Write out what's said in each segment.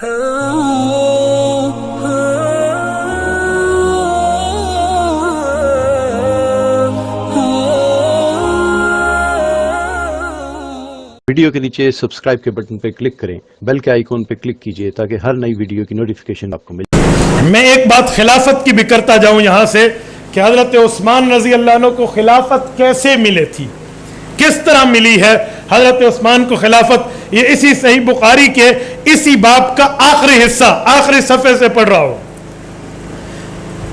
Video کے نیچے subscribe کے بٹن پہ کلک کریں، بیل کے آئیکن پہ کلک کیجئے تاکہ ہر نئی ویڈیو کی نوٹیفیکیشن آپ کو ملے۔ میں ایک بات خلافت کی بھی کرتا جاؤں یہاں سے کہ حضرت عثمان رضی اللہ عنہ کو خلافت کیسے ملے تھی، کس طرح ملی ہے حضرت عثمان کو خلافت۔ یہ اسی صحیح بخاری کے اسی باب کا آخری حصہ آخری صفحے سے پڑھ رہا ہوں۔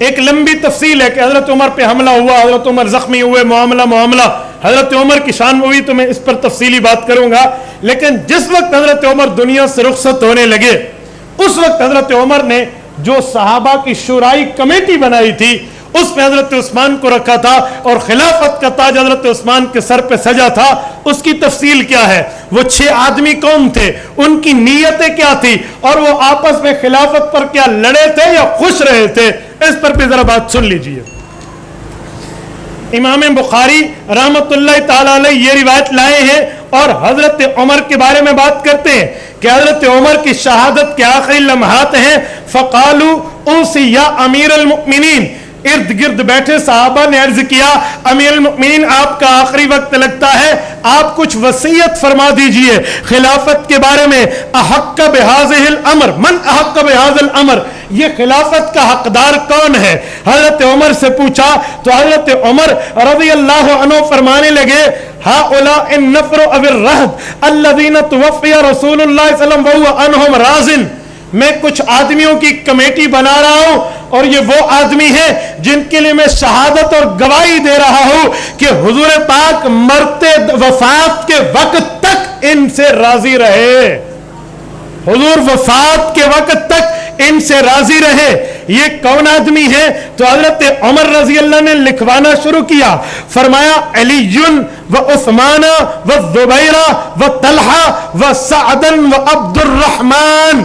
ایک لمبی تفصیل ہے کہ حضرت عمر پہ حملہ ہوا، حضرت عمر زخمی ہوئے، معاملہ حضرت عمر کی شان ہوئی، تو میں اس پر تفصیلی بات کروں گا۔ لیکن جس وقت حضرت عمر دنیا سے رخصت ہونے لگے، اس وقت حضرت عمر نے جو صحابہ کی شورائی کمیٹی بنائی تھی اس میں حضرت عثمان کو رکھا تھا، اور خلافت کا تاج حضرت عثمان کے سر پہ سجا تھا۔ اس کی تفصیل کیا ہے، وہ 6 آدمی کون تھے، ان کی نیتیں کیا تھی، اور وہ آپس میں خلافت پر کیا لڑے تھے یا خوش رہے تھے، اس پر بھی ذرا بات سن لیجئے۔ امام بخاری رحمت اللہ تعالی علیہ یہ روایت لائے ہیں اور حضرت عمر کے بارے میں بات کرتے ہیں کہ حضرت عمر کی شہادت کے آخری لمحات ہیں۔ فقالوا اوصی یا امیر المؤمنین، ارد گرد بیٹھے صحابہ نے عرض کیا امیر المؤمنین آپ کا آخری وقت لگتا ہے، آپ کچھ وصیت فرما دیجئے خلافت کے بارے میں۔ احق بہذہ الامر، من احق بہذا الامر، یہ خلافت کا حقدار کون ہے، حضرت عمر سے پوچھا تو حضرت عمر رضی اللہ عنہ فرمانے لگے ہؤلاء النفر او الرہب الذین توفی رسول اللہ صلی اللہ علیہ وسلم وهو عنہم راض، میں کچھ آدمیوں کی کمیٹی بنا رہا ہوں اور یہ وہ آدمی ہیں جن کے لیے میں شہادت اور گواہی دے رہا ہوں کہ حضور پاک مرتے وفات کے وقت تک ان سے راضی رہے، حضور وفات کے وقت تک ان سے راضی رہے۔ یہ کون آدمی ہے؟ تو حضرت عمر رضی اللہ نے لکھوانا شروع کیا، فرمایا علی و عثمان و زبیر و طلحہ و سعد و عبد الرحمن،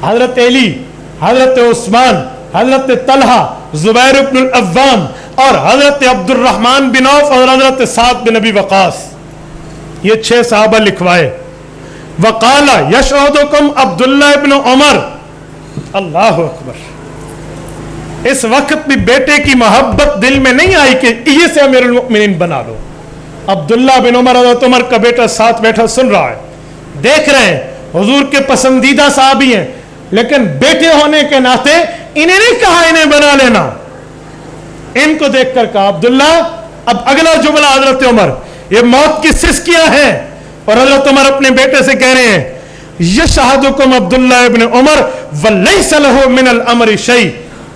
حضرت علی، حضرت عثمان، حضرت طلحہ، زبیر بن العوام اور حضرت عبد الرحمن بن عوف اور حضرت سعد بن ابی وقاص، یہ 6 صحابہ لکھوائے۔ وقال یشہدکم عبداللہ ابن عمر، اللہ اکبر، اس وقت بھی بیٹے کی محبت دل میں نہیں آئی کہ یہ سے امیر المؤمنین بنا لو۔ عبداللہ بن عمر حضرت عمر کا بیٹا ساتھ بیٹھا سن رہا ہے، دیکھ رہے ہیں حضور کے پسندیدہ صحابی ہیں، لیکن بیٹے ہونے کے ناطے انہیں نہیں کہا انہیں بنا لینا، ان کو دیکھ کر کہا عبداللہ۔ اب اگلا جملہ حضرت عمر، یہ موت کی سسکیاں ہیں، اور حضرت عمر اپنے بیٹے سے کہہ رہے ہیں یشہدکم عبداللہ ابن عمر ولیس لہ من الامر شیء،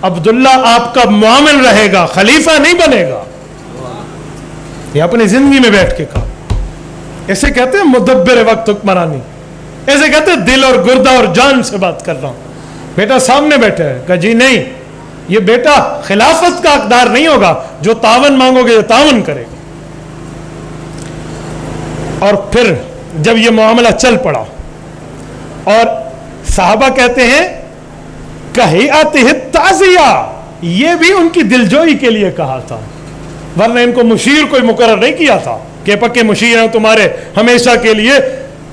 عبداللہ آپ کا معاون رہے گا، خلیفہ نہیں بنے گا۔ یہ اپنی زندگی میں بیٹھ کے کہا۔ اسے کہتے ہیں مدبر وقت حکمرانی، ایسے کہتے ہیں دل اور گردہ اور جان سے بات کر رہا ہوں۔ بیٹا سامنے بیٹھا ہے، کہا جی نہیں، یہ بیٹا خلافت کا حقدار نہیں ہوگا، جو تعاون مانگو گے یہ تعاون کرے گا۔ اور پھر جب یہ معاملہ چل پڑا اور صحابہ کہتے ہیں کہیئتہ التعزیہ، یہ بھی ان کی دلجوئی کے لیے کہا تھا، ورنہ ان کو مشیر کوئی مقرر نہیں کیا تھا کہ پکے مشیر ہیں تمہارے ہمیشہ کے لیے،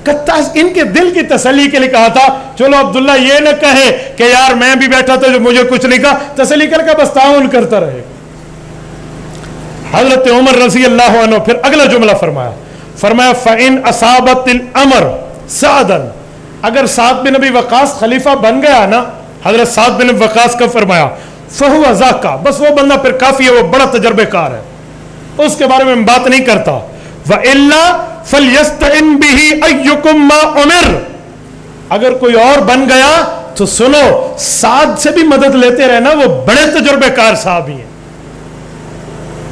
ان کے دل کی تسلی کے لیے کہا تھا۔ چلو عبداللہ یہ نہ کہے کہ یار میں بھی بیٹھا تھا جو مجھے کچھ نہیں کہا، تسلی کر کے بس تعاون کرتا رہے۔ حضرت عمر رضی اللہ عنہ پھر اگلا جملہ فرمایا فَإِنْ أَصَابَتِ الْأَمْرِ سَعْدًا، اگر سعد بن ابی وقاص خلیفہ بن گیا نا، حضرت سعد بن ابی وقاص کا فرمایا فَهُوَ ذَاكَ، بس وہ بندہ پھر کافی ہے، وہ بڑا تجربے کار ہے، اس کے بارے میں بات نہیں کرتا۔ وَإِلَّا فَلْيَسْتَعِنْ بِهِ أَيُّكُمْ مَا أُمِرَ، اگر کوئی اور بن گیا تو سنو سعد سے بھی مدد لیتے رہنا، وہ بڑے تجربے کار صحابی ہیں۔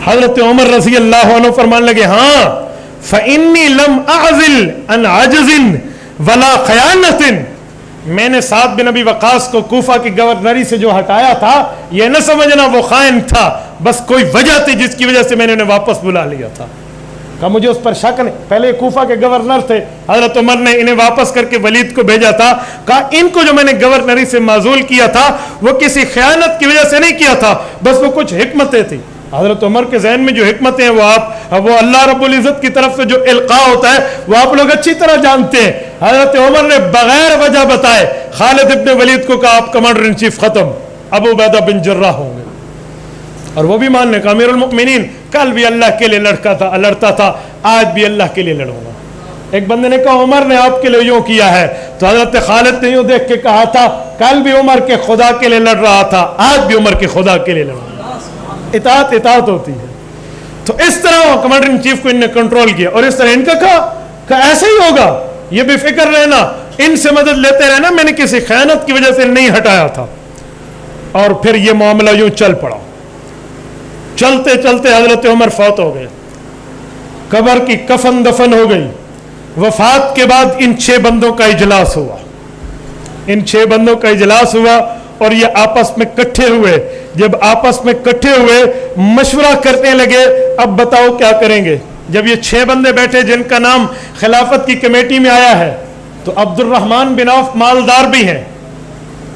حضرت عمر رضی اللہ عنہ فرمان لگے ہاں فَإِنِّي لَمْ أَعْزِلْ عَنْ عَجْزٍ وَلَا خَيَانَةٍ، میں نے سعد بن ابی وقاص کو کوفہ کی گورنری سے جو ہٹایا تھا، یہ نہ سمجھنا وہ خائن تھا، بس کوئی وجہ تھی جس کی وجہ سے میں نے انہیں واپس بلا لیا تھا۔ کہا مجھے اس پر شک نہیں، پہلے کوفہ کے گورنر تھے، حضرت عمر نے انہیں واپس کر کے ولید کو بھیجا تھا، کہا ان کو جو میں نے گورنری سے معزول کیا تھا وہ کسی خیانت کی وجہ سے نہیں کیا تھا، بس وہ کچھ حکمتیں تھی، حضرت عمر کے ذہن میں جو حکمتیں ہیں وہ اللہ رب العزت کی طرف سے جو القاء ہوتا ہے وہ آپ لوگ اچھی طرح جانتے ہیں. حضرت عمر نے بغیر وجہ بتائے خالد ابن ولید کو کہا آپ کمانڈر ان چیف ختم, ابو عبیدہ بن جراح ہوں گے. اور وہ بھی مان لے کہ امیر المؤمنین کل بھی اللہ کے لیے لڑتا تھا, آج بھی اللہ کے لیے لڑوں گا. ایک بندے نے کہا عمر نے آپ کے لیے یوں کیا ہے, تو حضرت خالد نے یوں دیکھ کے کہا تھا کل بھی عمر کے خدا کے لیے لڑ رہا تھا, آج بھی عمر کے خدا کے لیے لڑوں گا. اطاعت ہوتی ہے. تو اس طرح کمانڈر ان چیف کو ان نے کنٹرول کیا, اور اس طرح ان کا کہا کہ ایسے ہی ہوگا, یہ بے فکر رہنا, ان سے مدد لیتے رہنا, میں نے کسی خیانت کی وجہ سے نہیں ہٹایا تھا. اور پھر یہ معاملہ یوں چل پڑا. چلتے چلتے حضرت عمر فوت ہو گئے, قبر کی کفن دفن ہو گئی. وفات کے بعد ان 6 بندوں کا اجلاس ہوا. ان 6 بندوں کا اجلاس ہوا اور یہ آپس میں کٹھے ہوئے. جب آپس میں کٹھے ہوئے مشورہ کرنے لگے اب بتاؤ کیا کریں گے. جب یہ 6 بندے بیٹھے جن کا نام خلافت کی کمیٹی میں آیا ہے, تو عبد الرحمن بن عوف مالدار بھی ہیں,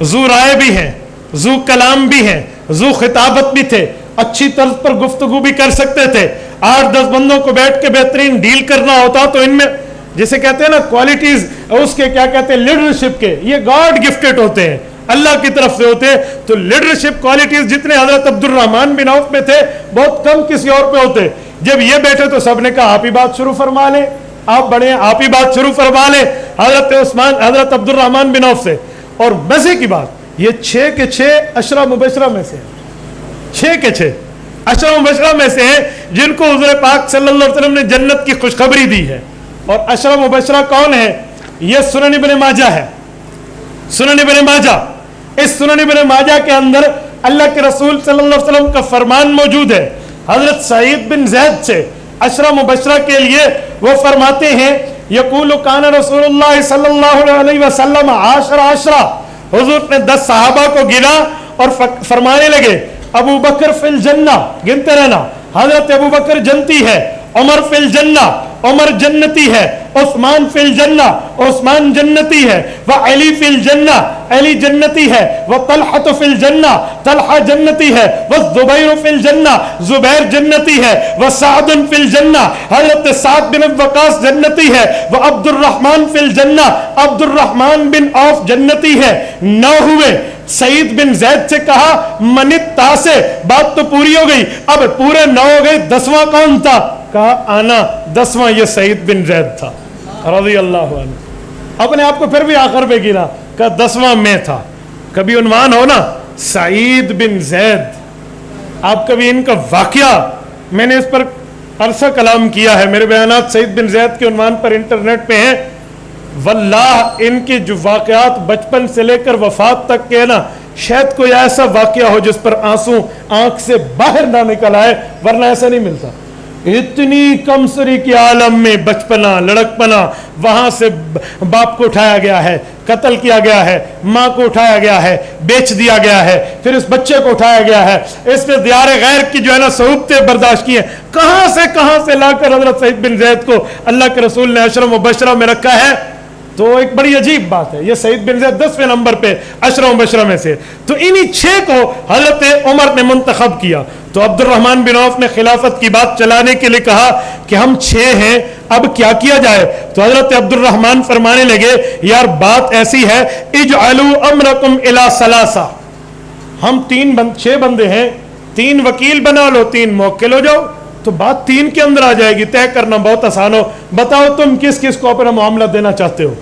ذو رائے بھی ہیں, ذو کلام بھی ہیں, ذو خطابت بھی تھے, اچھی طرز پر گفتگو بھی کر سکتے تھے. 8-10 بندوں کو بیٹھ کے بہترین ڈیل کرنا ہوتا تو ان میں جسے کہتے ہیں نا کوالٹیز, اس کے کیا کہتے ہیں لیڈرشپ کے, یہ گاڈ گفٹڈ ہوتے ہیں, اللہ کی طرف سے ہوتے ہیں. تو لیڈرشپ کوالٹیز جتنے حضرت عبد الرحمن بن عوف میں تھے بہت کم کسی اور پہ ہوتے. جب یہ بیٹھے تو سب نے کہا آپ ہی بات شروع فرما لیں, آپ بڑے ہیں آپ ہی بات شروع فرما لیں. حضرت عثمان حضرت عبد الرحمن بن عوف سے. اور مزے کی بات یہ 6 کے 6 عشرہ مبشرہ میں سے, 6 کے 6 عشرہ مبشرہ میں سے ہیں جن کو حضور پاک صلی اللہ علیہ وسلم نے جنت کی خوشخبری دی ہے. اور عشرہ مبشرہ کون ہے؟ یہ سنن ابن ماجہ ہے, سنن ابن ماجہ. اس سنن ابن ماجہ کے اندر اللہ کے رسول صلی اللہ علیہ وسلم کا فرمان موجود ہے. حضرت سعید بن زید سے عشرہ مبشرہ کے لیے وہ فرماتے ہیں یقول کان رسول اللہ صلی اللہ علیہ وسلم عشرہ, حضور نے 10 صحابہ کو گنا اور فرمانے لگے ابو بکر فی الجنہ, گنتے رہنا, حضرت ابو بکر جنتی ہے, عمر فی الجنہ, عمر جنتی ہے, عثمان فی الجنہ, عثمان جنتی ہے, وعلی فی الجنہ, علی جنتی ہے, وطلحہ فی الجنہ, طلحہ جنتی ہے, والزبیر فی الجنہ, زبیر جنتی ہے, وسعد فی الجنہ, حضرت سعد بن وقاص جنتی ہے, وعبد الرحمن فی الجنہ, عبد الرحمن بن عوف جنتی ہے. 9 ہوئے. سعید بن زید سے کہا منت تاسے, بات تو پوری ہو گئی, اب پورے 9 ہو گئے, 10واں کون تھا؟ کہا آنا, 10واں یہ سعید بن زید تھا رضی اللہ عنہ. اپنے آپ کو پھر بھی آخر پہ گنا, کہا 10واں میں تھا. کبھی عنوان ہو نا سعید بن زید, آپ کبھی ان کا واقعہ, میں نے اس پر عرصہ کلام کیا ہے, میرے بیانات سعید بن زید کے عنوان پر انٹرنیٹ پہ ہیں. واللہ ان کے جو واقعات بچپن سے لے کر وفات تک کے نا, شاید کوئی ایسا واقعہ ہو جس پر آنسو آنکھ سے باہر نہ نکل آئے, ورنہ ایسا نہیں ملتا. اتنی کمسری کی عالم میں بچپنا, لڑکپنا, وہاں سے باپ کو اٹھایا گیا ہے, قتل کیا گیا ہے, ماں کو اٹھایا گیا ہے, بیچ دیا گیا ہے, پھر اس بچے کو اٹھایا گیا ہے, اس نے دیار غیر کی جو ہے نا صحبتیں برداشت کی ہیں. کہاں سے لا کر حضرت سعید بن زید کو اللہ کے رسول نے عشرہ مبشرہ میں رکھا ہے. تو ایک بڑی عجیب بات ہے, یہ سعید بن زید 10ویں نمبر پہ عشرہ مبشرہ میں سے. تو انہی 6 کو حضرت عمر نے منتخب کیا. تو عبد الرحمن بن عوف نے خلافت کی بات چلانے کے لیے کہا کہ ہم 6 ہیں, اب کیا کیا جائے. تو حضرت عبد الرحمن فرمانے لگے یار بات ایسی ہے, اجعلوا امرکم الی ثلاثہ, ہم 6 بندے ہیں, 3 وکیل بنا لو, 3 موکل ہو جاؤ, تو بات 3 کے اندر آ جائے گی. طے کرنا بہت آسان ہو, بتاؤ تم کس کس کو اپنا معاملہ دینا چاہتے ہو.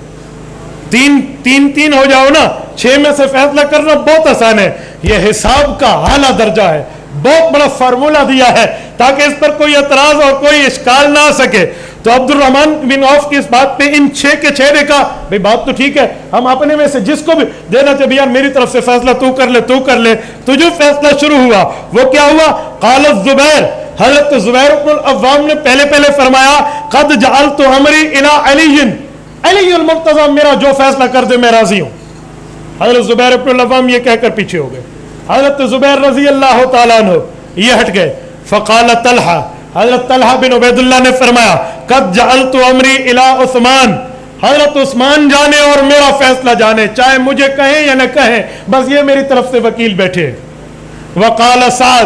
3 ہو جاؤ نا, 6 میں سے فیصلہ کرنا بہت آسان ہے. یہ حساب کا اعلیٰ درجہ ہے, بہت بڑا فارمولہ دیا ہے تاکہ اس پر کوئی اعتراض اور کوئی اشکال نہ آ سکے. تو عبد الرحمن بن عوف کی اس بات پہ ان 6 کے 6 نے کہا بھئی بات تو ٹھیک ہے, ہم اپنے میں سے جس کو بھی دینا چاہیے یار میری طرف سے فیصلہ تو کر لے. تو جو فیصلہ شروع ہوا وہ کیا ہوا, قال الزبیر, حضرت زبیر بن العوام نے پہلے فرمایا قد جعلت امری الی علی المرتضی, میرا جو فیصلہ کر دے میں راضی ہوں. حضرت زبیر بن العوام یہ کہہ کر پیچھے ہو گئے. حضرت زبیر رضی اللہ تعالیٰ عنہ یہ ہٹ گئے. فقال طلحہ, حضرت طلحہ بن عبید اللہ نے فرمایا قد جعلت امری الی عثمان, حضرت عثمان جانے اور میرا فیصلہ جانے, چاہے مجھے کہیں یا نہ کہیں, بس یہ میری طرف سے وکیل بیٹھے. وقال سعد,